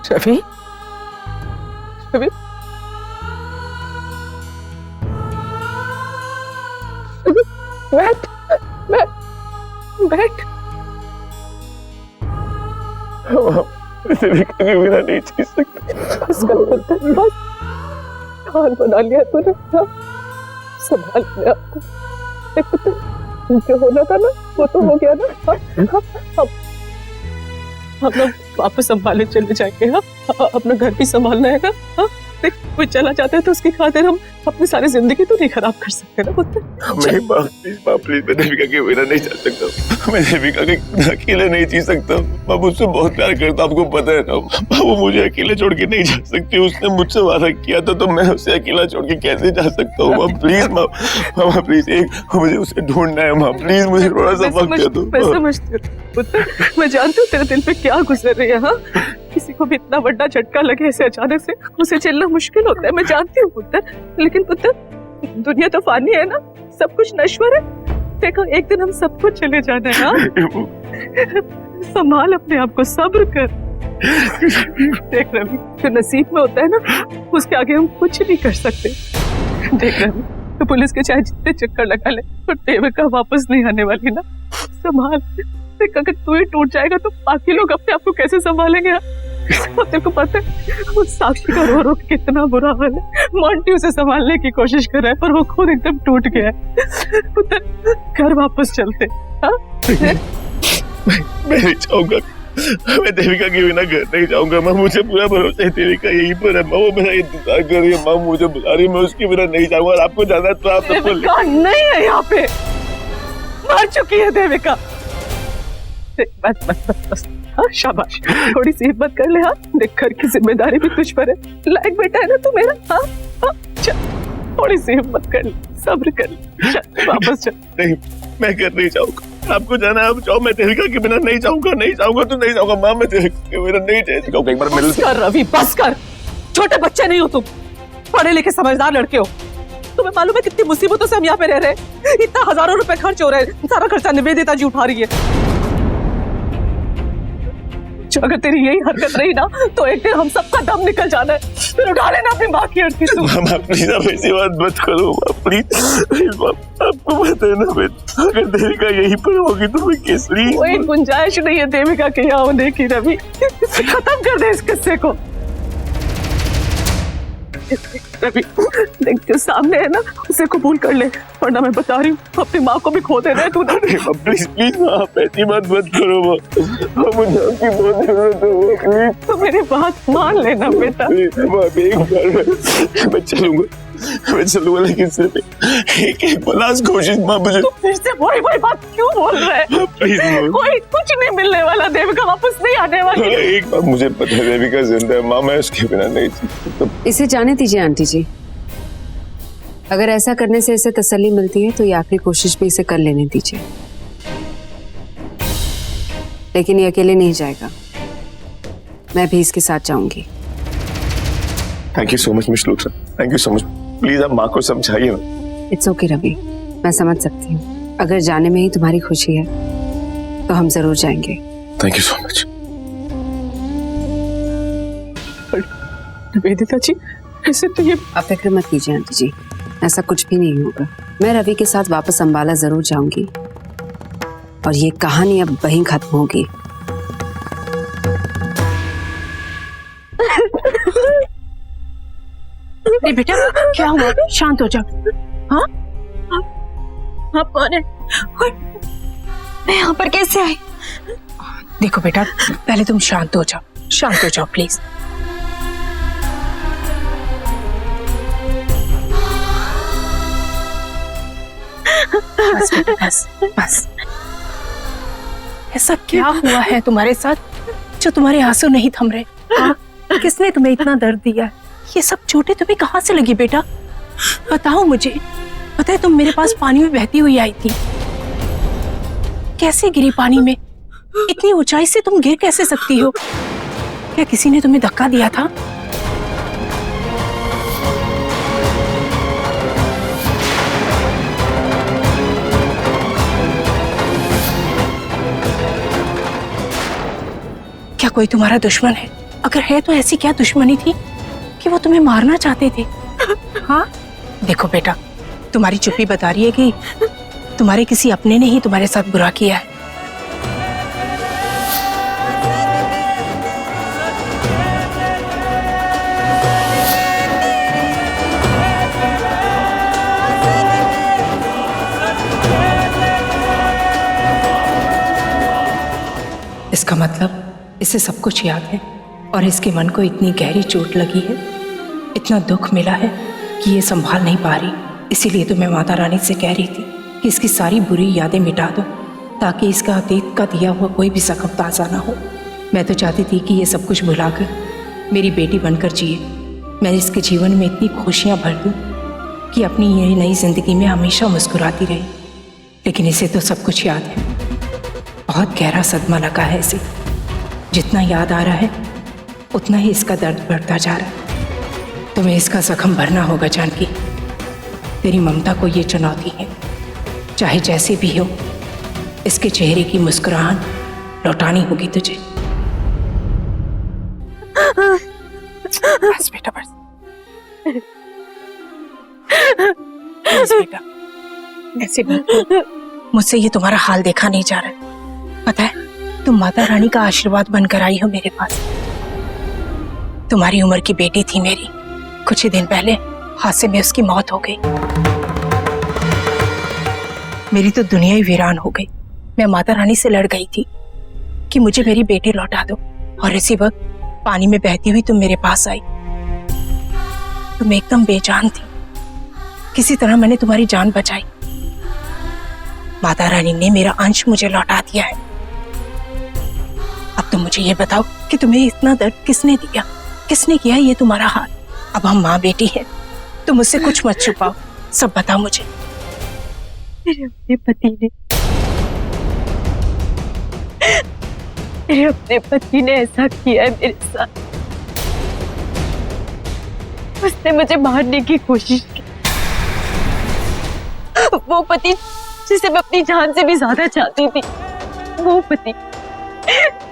रवि, रवि, बैठ, बैठ, बैठ। देविका के बिना नहीं जी सकता। बस कर पुत्र, बस। हाल बना लिया तूने, संभाल लिया आपको। देख पुत्र, जो होना था ना वो तो हो गया ना। हम लोग वापस संभाले चले जाएंगे। हाँ, अपना घर भी संभालना है ना। हाँ, देख कोई चला जाता है तो उसकी खातिर हम अपनी सारी जिंदगी तो नहीं खराब कर सकते ना पुत्र। माँ प्लीज, मैं देविका के बिना नहीं जा सकता। मैं देविका के अकेले नहीं जी सकता। मैं मुझसे बहुत प्यार करता, आपको पता है ना। वो मुझे अकेले छोड़ के नहीं जा सकती। उसने मुझसे वादा किया था तो मैं उसे अकेला छोड़ के कैसे जा सकता हूँ। माँ प्लीज, माँ प्लीज, एक मुझे उसे ढूंढना है। माँ प्लीज, मुझे थोड़ा सा वक्त दे दो। मैं समझती हूँ पुत्र, मैं जानती हूँ तेरे दिल पे क्या गुजर रही है। हाँ, किसी को भी इतना बड़ा झटका लगे ऐसे अचानक से, उसे झेलना मुश्किल होता है। मैं जानती हूँ पुत्र, लेकिन पुत्र दुनिया तो फानी है ना, सब कुछ नश्वर है। देखो एक दिन हम सबको चले जाना है। हाँ? संभाल अपने आप को, सब्र कर। देख रवि, जो नसीब में होता है ना उसके आगे हम कुछ नहीं कर सकते। देख रवि, तो पुलिस के चाहे जितने चक्कर लगा ले पर देविका वापस नहीं आने वाली ना। संभाल। देख अगर तू ही टूट जाएगा तो बाकी लोग अपने आप को कैसे संभालेंगे। तेरे को पता है वो साक्षी का रो रो कितना बुरा हाल है। मोंटी उसे संभालने की कोशिश कर रहा है पर वो खुद एकदम टूट गया है। पुत्र घर वापस चलते। हाँ? मैं नहीं चाहूंगा, मैं देविका के बिना घर नहीं जाऊंगा। माँ मुझे पूरा भरोसा है, देविका यहीं पर है। माँ वो मेरा इंतजार कर रही है। माँ मुझे बुला रही है, मैं उसके बिना नहीं जाऊंगा। और आपको जाना है तो आप देविका नहीं है यहाँ पे, मर चुकी है देविका। बस बस बस बस। हाँ शाबाश, थोड़ी सी हिम्मत कर ले। हाँ देख, घर की जिम्मेदारी भी तुझ पर है। लायक बेटा है ना तू मेरा। हाँ हाँ चल, थोड़ी सी हिम्मत कर ले, सब्र कर ले, चल वापस चल। नहीं, मैं घर नहीं जाऊंगा। आपको जाना है आप जाओ, मैं देविका के बिना नहीं जाऊंगा। नहीं जाऊंगा तो नहीं जाऊंगा। माँ मैं देविका के बिना नहीं जाऊंगा। एक बार मिल कर रवि, बस कर। छोटे बच्चे नहीं हो तुम, पढ़े लिखे समझदार लड़के हो। तुम्हें मालूम है कितनी मुसीबतों से हम यहाँ पे रह रहे हैं। इतना हजारों रुपए खर्च हो रहे हैं, सारा खर्चा निवेदिता जी उठा रही है। अगर तेरी यही हरकत रही ना तो एक दिन हम सबका दम निकल जाना है। फिर उठा लेना अपनी माँ की अर्थी। मामा प्लीज आप ऐसी बात मत करो। प्लीज, आपको पता है ना अगर देविका यहीं पर होगी तो मैं केसरी। कोई गुंजाइश नहीं है देविका के यहाँ होने की रवि। खत्म कर दे इस किस्से को। रवि देख जो सामने है ना उसे कबूल कर ले, वरना मैं बता रही हूँ अपनी माँ को भी खो देना है तू। प्लीज प्लीज आप ऐसी बात मत करो। मुझे आपकी बहुत जरूरत है। प्लीज तो मेरी बात मान लेना बेटा। एक बार मैं चलूंगा लेकिन सिर्फ एक लास्ट कोशिश। माँ मुझे फिर से वही बात क्यों बोल रहा है। प्लीज कोई कुछ नहीं मिलने वाला, देविका वापस नहीं आने वाली। एक बार मुझे पता है देविका जिंदा है। माँ मैं उसके बिना नहीं जी सकता। इसे जाने दीजिए आंटी जी, अगर ऐसा करने से इसे तसल्ली मिलती है तो ये आखिरी कोशिश भी इसे कर लेने दीजिए। लेकिन ये अकेले नहीं जाएगा, मैं भी इसके साथ जाऊंगी। Thank you so much miss Luthra, thank you so much. Please आप माँ को समझाइए। इट्स ओके रवि, मैं समझ सकती हूँ। अगर जाने में ही तुम्हारी खुशी है तो हम जरूर जाएंगे। Thank you so much. Nivedita ji ऐसे तो ये आप फिक्र मत कीजिए आंटी जी, ऐसा कुछ भी नहीं होगा। मैं रवि के साथ वापस अंबाला जरूर जाऊंगी और ये कहानी अब वहीं खत्म होगी। नहीं बेटा, क्या हुआ? शांत हो जाओ। हाँ आप कौन है? मैं यहाँ पर कैसे आई? देखो बेटा, पहले तुम शांत हो जाओ, शांत हो जाओ प्लीज। बस बेटा, बस बस। ऐसा क्या हुआ है तुम्हारे साथ जो तुम्हारे आंसू नहीं थम रहे? हाँ? किसने तुम्हें इतना दर्द दिया है? ये सब चोटें तुम्हें कहाँ से लगी बेटा? बताओ मुझे। पता है तुम मेरे पास पानी में बहती हुई आई थी। कैसे गिरी पानी में? इतनी ऊंचाई से तुम गिर कैसे सकती हो? क्या किसी ने तुम्हें धक्का दिया था? क्या कोई तुम्हारा दुश्मन है? अगर है तो ऐसी क्या दुश्मनी थी कि वो तुम्हें मारना चाहते थे? हाँ, देखो बेटा, तुम्हारी चुप्पी बता रही है कि तुम्हारे किसी अपने ने ही तुम्हारे साथ बुरा किया है। इसका मतलब इसे सब कुछ याद है और इसके मन को इतनी गहरी चोट लगी है, इतना दुख मिला है कि ये संभाल नहीं पा रही। इसीलिए तो मैं माता रानी से कह रही थी कि इसकी सारी बुरी यादें मिटा दो, ताकि इसका अतीत का दिया हुआ कोई भी जख्म ताज़ा ना हो। मैं तो चाहती थी कि ये सब कुछ भुलाकर मेरी बेटी बनकर जिए। मैं इसके जीवन में इतनी खुशियाँ भर दूँ कि अपनी यही नई जिंदगी में हमेशा मुस्कुराती रही। लेकिन इसे तो सब कुछ याद है, बहुत गहरा सदमा लगा है इसे। जितना याद आ रहा है उतना ही इसका दर्द बढ़ता जा रहा है। तुम्हें इसका जख्म भरना होगा जानकी। तेरी ममता को ये चुनौती है, चाहे जैसे भी हो, इसके चेहरे की मुस्कुराहट लौटानी होगी तुझे। बस बेटा, बस बेटा, ऐसे मुझसे ये तुम्हारा हाल देखा नहीं जा रहा है। पता है, तुम माता रानी का आशीर्वाद बनकर आई हो मेरे पास। तुम्हारी उम्र की बेटी थी मेरी, कुछ ही दिन पहले हादसे में उसकी मौत हो गई। मेरी तो दुनिया ही वीरान हो गई। मैं माता रानी से लड़ गई थी कि मुझे मेरी बेटी लौटा दो, और इसी वक्त पानी में बहती हुई तुम मेरे पास आई। तुम एकदम बेजान थी, किसी तरह मैंने तुम्हारी जान बचाई। माता रानी ने मेरा अंश मुझे लौटा दिया है। अब तुम मुझे ये बताओ कि तुम्हें इतना दर्द किसने दिया, किसने किया ये तुम्हारा हाल? अब हम माँ बेटी हैं, तुम मुझसे कुछ मत छुपाओ, सब बताओ मुझे। मेरे अपने पति ने ऐसा किया है मेरे साथ। उसने मुझे मारने की कोशिश की। वो पति जिसे मैं अपनी जान से भी ज्यादा चाहती थी, वो पति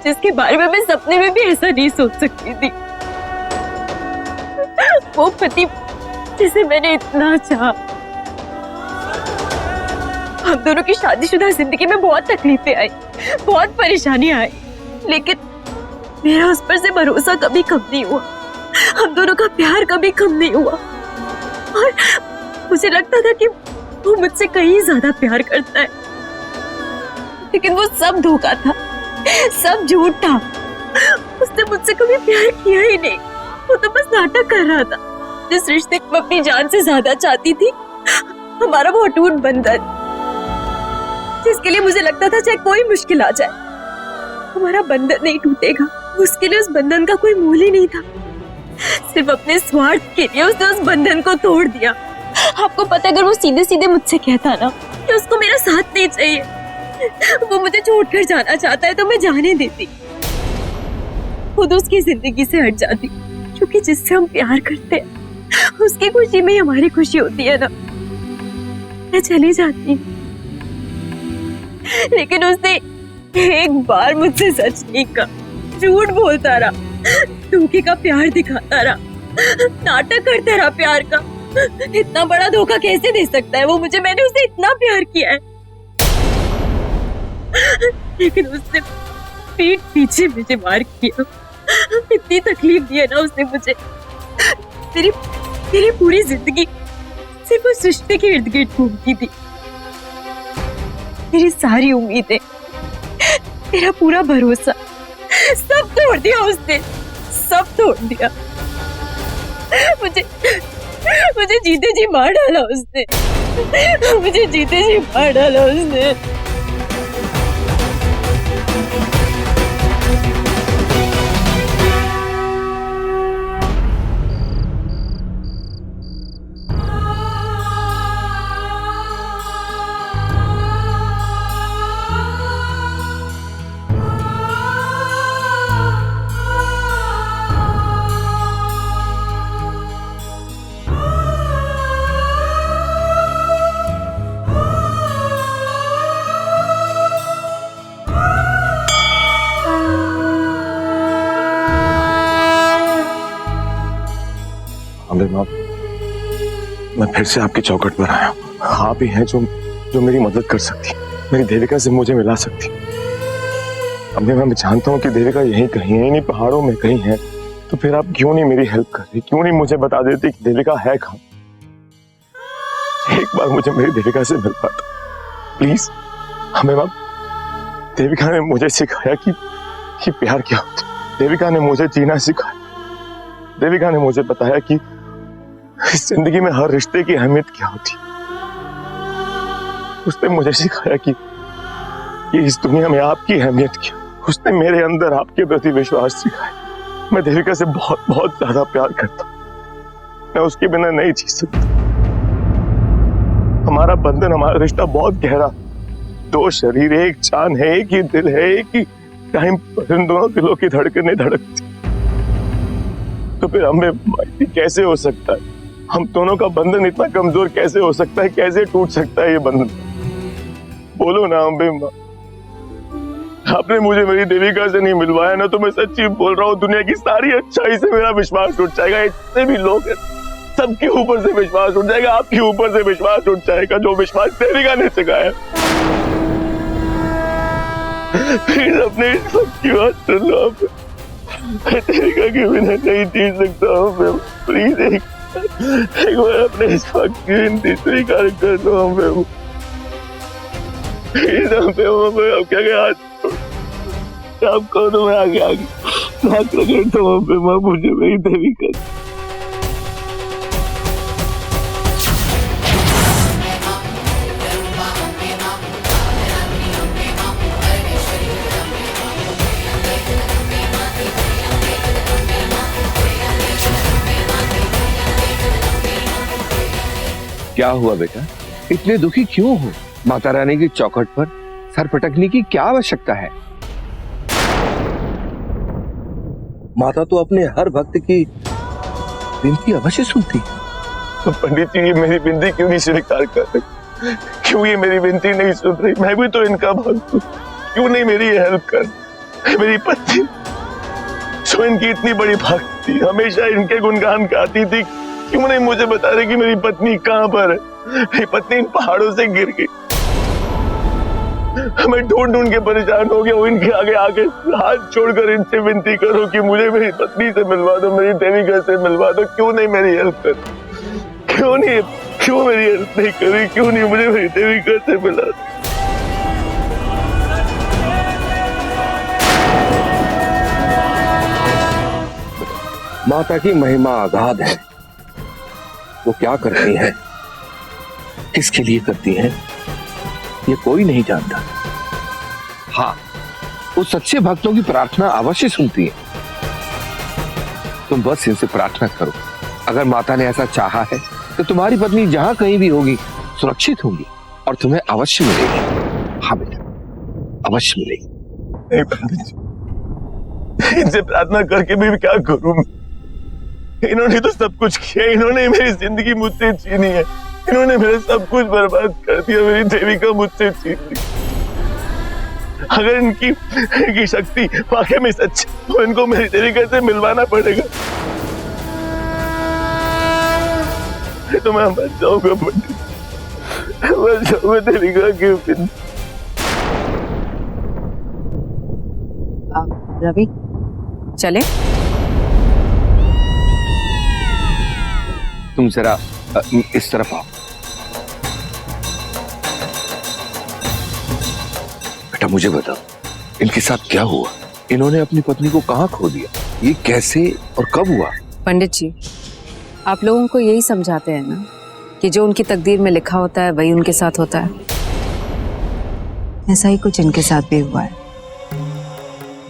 जिसके बारे में मैं सपने में भी ऐसा नहीं सोच सकती थी, वो पति जिसे मैंने इतना चाहा। हम दोनों की शादीशुदा जिंदगी में बहुत तकलीफें आई, बहुत परेशानियां आई, लेकिन मेरा उस पर से भरोसा कभी कम नहीं हुआ। हम दोनों का प्यार कभी कम नहीं हुआ, और मुझे लगता था कि वो मुझसे कहीं ज्यादा प्यार करता है, लेकिन वो सब धोखा था, सब झूठ था। उसने मुझसे कभी प्यार किया ही नहीं, वो तो बस नाटक कर रहा था। जिस रिश्ते को अपनी जान से ज्यादा चाहती थी, हमारा वो अटूट बंधन, जिसके लिए मुझे लगता था चाहे कोई मुश्किल आ जाए हमारा बंधन नहीं टूटेगा, उसके लिए उस बंधन का कोई मोल ही नहीं था। सिर्फ अपने स्वार्थ के लिए उसने उस बंधन को तोड़ दिया। आपको पता है, अगर वो सीधे सीधे मुझसे कहता ना कि उसको मेरा साथ नहीं चाहिए, वो मुझे छोड़कर जाना चाहता है, तो मैं जाने देती, खुद उसकी जिंदगी से हट जाती, क्योंकि जिससे हम प्यार करते हैं उसकी खुशी में ही हमारी खुशी होती है ना। मैं चली जाती, लेकिन उसने एक बार मुझसे सच नहीं कहा, झूठ बोलता रहा, धोखे का प्यार दिखाता रहा, नाटक करता रहा प्यार का। इतना बड़ा धोखा कैसे दे सकता है वो मुझे? मैंने उसे इतना प्यार किया है, लेकिन उसने पीठ पीछे मुझे मार किया। इतनी तकलीफ दी है ना उसने मुझे। मेरी पूरी जिंदगी सिर्फ उस रिश्ते के इर्द गिर्द घूमती थी। मेरी सारी उम्मीदें, मेरा पूरा भरोसा सब तोड़ दिया उसने, सब तोड़ दिया। मुझे जीते जी मार डाला उसने, मुझे जीते जी मार डाला उसने। अम्बे माँ, मैं फिर से आपकी चौखट पर आया हूँ। आप ही हैं जो मेरी मदद कर सकती, मेरी देविका से मुझे मिला सकती। अम्बे माँ, मैं जानता हूँ कि देविका यहीं कहीं है, इन्हीं पहाड़ों में कहीं है, तो फिर आप क्यों नहीं मेरी हेल्प कर रही? क्यों नहीं मुझे बता देती कि देविका है कहाँ? एक बार मुझे मेरी देविका से मिल पाता प्लीज। हमें माँ, देविका ने मुझे सिखाया कि प्यार क्या होता है। देविका ने मुझे जीना सिखाया। देविका ने मुझे बताया कि इस जिंदगी में हर रिश्ते की अहमियत क्या होती है। उसने मुझे सिखाया कि इस दुनिया में आपकी अहमियत क्या। उसने मेरे अंदर आपके प्रति विश्वास सिखाया। मैं देविका से बहुत बहुत ज्यादा प्यार करता हूं। मैं उसके बिना नहीं जी सकता। हमारा बंधन, हमारा रिश्ता बहुत गहरा। दो शरीर, एक जान है, एक ही दिल है, एक ही टाइम पर इन दोनों दिलों की धड़कनें धड़कती। तो फिर हमें कैसे हो सकता है? हम दोनों का बंधन इतना कमजोर कैसे हो सकता है? कैसे टूट सकता है ये बंधन? बोलो ना अम्बे माँ। आपने मुझे मेरी देविका से नहीं मिलवाया ना, तो मैं सच्ची बोल रहा हूँ, दुनिया की सारी अच्छाई से मेरा विश्वास उठ जाएगा। इतने भी लोग हैं, सबके ऊपर से विश्वास उठ जाएगा। आपके ऊपर से विश्वास उठ जाएगा, जो विश्वास देविका ने सिखाया। प्लीज अपने सबकी बात सुन लो। मैं देविका के बिना नहीं जी सकता हूँ। प्लीज एक बार अपने इस वक्त की विनती स्वीकार कर लो हमें। प्लीज हमें अब क्या हाथ आप कहो तो मैं आगे हाथ रगड़ता हूँ। माँ, मुझे मेरी देविका। क्या हुआ बेटा, इतने दुखी क्यों हो? माता रानी की चौखट पर सर पटकने की क्या आवश्यकता है? माता तो अपने हर भक्त की विनती अवश्य सुनती है। तो पंडित जी, ये मेरी विनती क्यों नहीं स्वीकार कर रहे? क्यों ये मेरी विनती नहीं सुन रही? मैं भी तो इनका भक्त हूँ। क्यों नहीं मेरी हेल्प कर? मेरी पत्नी जो इनकी इतनी बड़ी भक्त थी, हमेशा इनके गुणगान गाती थी, क्यों नहीं मुझे बता रहे कि मेरी पत्नी कहाँ पर है? मेरी पत्नी इन पहाड़ों से गिर गई। मैं ढूंढ ढूंढ के परेशान हो गया हूँ। इनके आगे आगे हाथ छोड़कर इनसे विनती करो कि मुझे मेरी पत्नी से मिलवा दो, मेरी देविका से मिलवा दो। क्यों नहीं मेरी हेल्प कर? क्यों मेरी हेल्प नहीं करी? क्यों नहीं मुझे मेरी देविका से मिला? माता की महिमा अगाध है। वो क्या करती है, किसके लिए करती है, ये कोई नहीं जानता। हाँ, वो सच्चे भक्तों की प्रार्थना अवश्य सुनती है। तुम बस इनसे प्रार्थना करो। अगर माता ने ऐसा चाहा है तो तुम्हारी पत्नी जहां कहीं भी होगी सुरक्षित होगी और तुम्हें अवश्य मिलेगी। हाँ बेटा, अवश्य मिलेगी। इनसे प्रार्थना करके भी क्या करूं? इन्होंने तो सब कुछ किया। इन्होंने मेरी जिंदगी मुझसे छीनी है। इन्होंने मेरा सब कुछ बर्बाद कर दिया। मेरी देविका मुझसे छीन ली। अगर इनकी शक्ति वाकई में सच तो इनको मेरी देविका से मिलवाना पड़ेगा। तो मैं मर जाऊंगा, मर जाऊंगा देविका के बिन। रवि, चले? तुम जरा इस तरफ आओ। बेटा मुझे बताओ, इनके साथ क्या हुआ? इन्होंने अपनी पत्नी को कहाँ खो दिया? ये कैसे और कब हुआ? पंडित जी, आप लोगों को यही समझाते हैं ना कि जो उनकी तकदीर में लिखा होता है वही उनके साथ होता है। ऐसा ही कुछ इनके साथ भी हुआ है।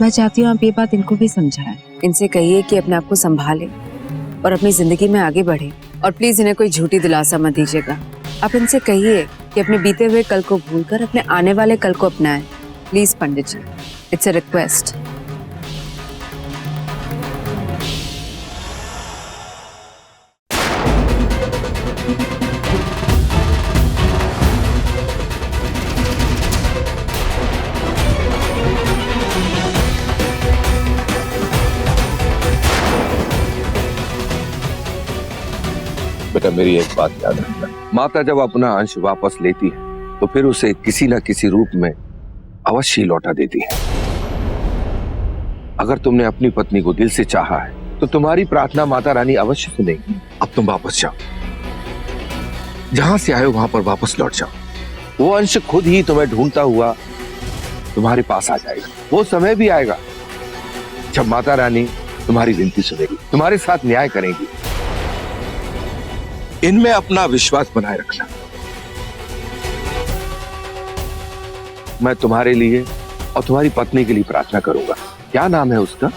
मैं चाहती हूँ आप ये बात इनको भी समझाएं। इनसे कहिए कि अपने आप को संभालें और अपनी जिंदगी में आगे बढ़े। और प्लीज इन्हें कोई झूठी दिलासा मत दीजिएगा। आप इनसे कहिए कि अपने बीते हुए कल को भूलकर अपने आने वाले कल को अपनाएं। Please Pandit ji, it's a request. बेटा मेरी एक बात याद रखना, माता जब अपना अंश वापस लेती है तो फिर उसे किसी न किसी रूप में अवश्य लौटा देती है। अगर तुमने अपनी पत्नी को दिल से चाहा है तो तुम्हारी प्रार्थना माता रानी अवश्य सुनेगी। अब तुम वापस जाओ, जहां से आए हो वहां पर वापस लौट जाओ। वो अंश खुद ही तुम्हें ढूंढता हुआ तुम्हारे पास आ जाएगा। वो समय भी आएगा जब माता रानी तुम्हारी विनती सुनेगी, तुम्हारे साथ न्याय करेंगी। इनमें अपना विश्वास बनाए रखना। मैं तुम्हारे लिए और तुम्हारी पत्नी के लिए प्रार्थना करूंगा। क्या नाम है उसका?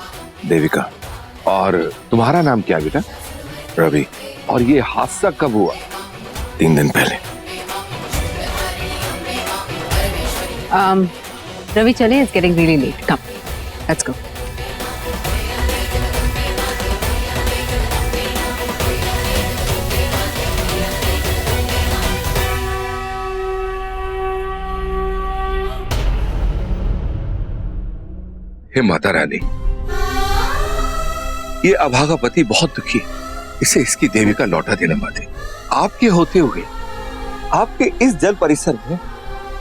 देविका। और तुम्हारा नाम क्या बेटा? रवि। और ये हादसा कब हुआ? 3 दिन पहले। रवि चले, it's getting really late, come let's go. हे माता रानी, ये अभागा पति बहुत दुखी है, इसे इसकी देविका लौटा देना माते। आपके होते हुए आपके इस जल परिसर में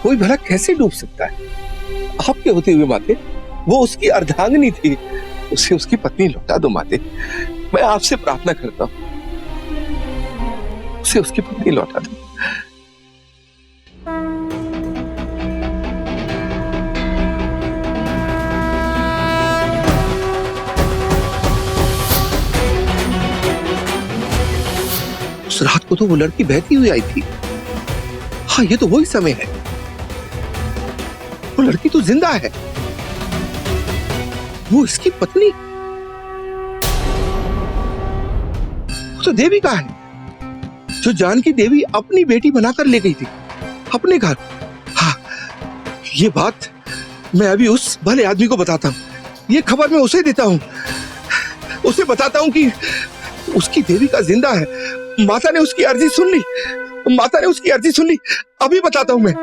कोई भला कैसे डूब सकता है? आपके होते हुए माते, वो उसकी अर्धांगिनी थी, उसे उसकी पत्नी लौटा दो माते। मैं आपसे प्रार्थना करता हूं, उसे उसकी पत्नी लौटा दो। उस रात को तो वो लड़की बहती हुई आई थी। हाँ, ये तो वही समय है। वो लड़की तो जिंदा है, वो इसकी पत्नी, वो तो देविका है जो जानकी देवी अपनी बेटी बनाकर ले गई थी अपने घर। हाँ, ये बात मैं अभी उस भले आदमी को बताता हूं। ये खबर मैं उसे देता हूं, उसे बताता हूं कि उसकी देविका जिंदा है। माता ने उसकी अर्जी सुन ली, माता ने उसकी अर्जी सुन ली। अभी बताता हूं मैं।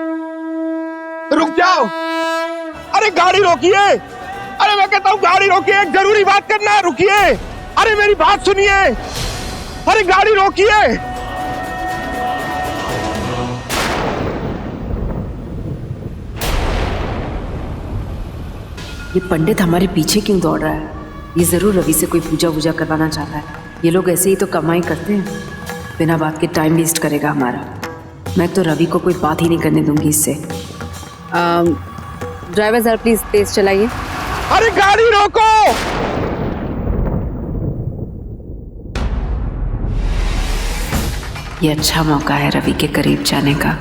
रुक जाओ, अरे गाड़ी रोकिए, अरे मैं कहता हूं गाड़ी रोकिए, एक जरूरी बात करना है, रुकिए। अरे मेरी बात सुनिए, अरे गाड़ी रोकिए। ये पंडित हमारे पीछे क्यों दौड़ रहा है? ये जरूर रवि से कोई पूजा वूजा करवाना चाहता है। ये लोग ऐसे ही तो कमाई करते हैं, बिना बात के टाइम वेस्ट करेगा हमारा। मैं तो रवि को कोई बात ही नहीं करने दूंगी इससे। ड्राइवर सर प्लीज तेज चलाइए। अरे गाड़ी रोको। ये अच्छा मौका है रवि के करीब जाने का।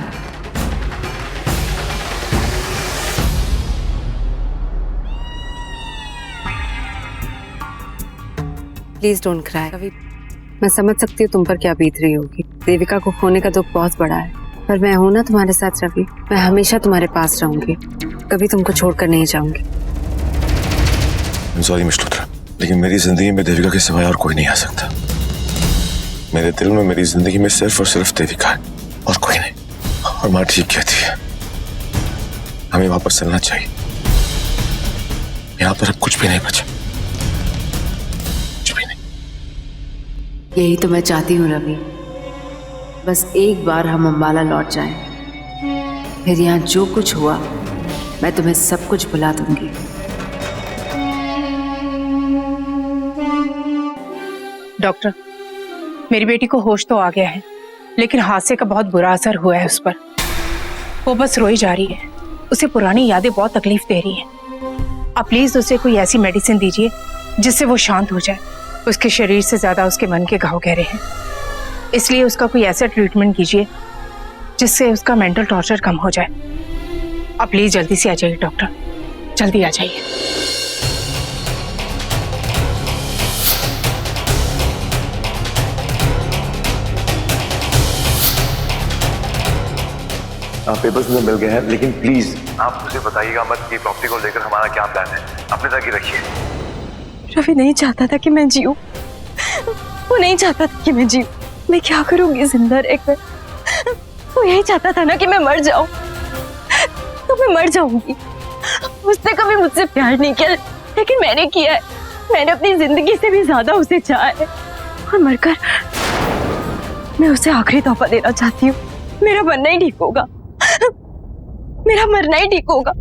Please don't cry Ravi. मैं समझ सकती हूँ तुम पर क्या बीत रही होगी। देविका को खोने का दुख बहुत बड़ा है, पर मैं हूं ना तुम्हारे साथ रवि। मैं हमेशा तुम्हारे पास रहूंगी, कभी तुमको छोड़कर नहीं जाऊंगी। सॉरी मिस्टर लूथरा, लेकिन मेरी जिंदगी में देविका के सिवाय और कोई नहीं आ सकता। मेरे दिल में मेरी जिंदगी में सिर्फ और सिर्फ देविका है और कोई नहीं। और माँ ठीक कहती है, हमें वापस चलना चाहिए। यहाँ पर अब कुछ भी नहीं बचा, कुछ भी नहीं। यही तो मैं चाहती हूँ रवि, बस एक बार हम अंबाला लौट जाएं, फिर यहाँ जो कुछ हुआ मैं तुम्हें सब कुछ भुला दूंगी। डॉक्टर, मेरी बेटी को होश तो आ गया है, लेकिन हादसे का बहुत बुरा असर हुआ है उस पर। वो बस रोई जा रही है, उसे पुरानी यादें बहुत तकलीफ दे रही हैं। आप प्लीज उसे कोई ऐसी मेडिसिन दीजिए जिससे वो शांत हो जाए। उसके शरीर से ज्यादा उसके मन के घाव गहरे हैं, इसलिए उसका कोई ऐसा ट्रीटमेंट कीजिए जिससे उसका मेंटल टॉर्चर कम हो जाए। आप प्लीज जल्दी से आ जाइए डॉक्टर, जल्दी आ जाइए। पेपर्स मुझे मिल गए हैं, लेकिन प्लीज आप मुझे बताइएगा मत कि प्रॉपर्टी को लेकर हमारा क्या प्लान है। अपने तक ही रखिए। रवि नहीं चाहता था कि मैं जीऊं, वो नहीं चाहता था कि मैं जीऊं। मैं क्या करूंगी जिंदा रहकर? वो यही चाहता था ना कि मैं मर जाऊं, तो मैं मर जाऊंगी। उसने कभी मुझसे प्यार नहीं किया, लेकिन मैंने किया है। मैंने अपनी जिंदगी से भी ज्यादा उसे चाहा है, और मैं उसे आखिरी तोहफा देना चाहती हूँ। मेरा मरना ही ठीक होगा, मेरा मरना ही ठीक होगा।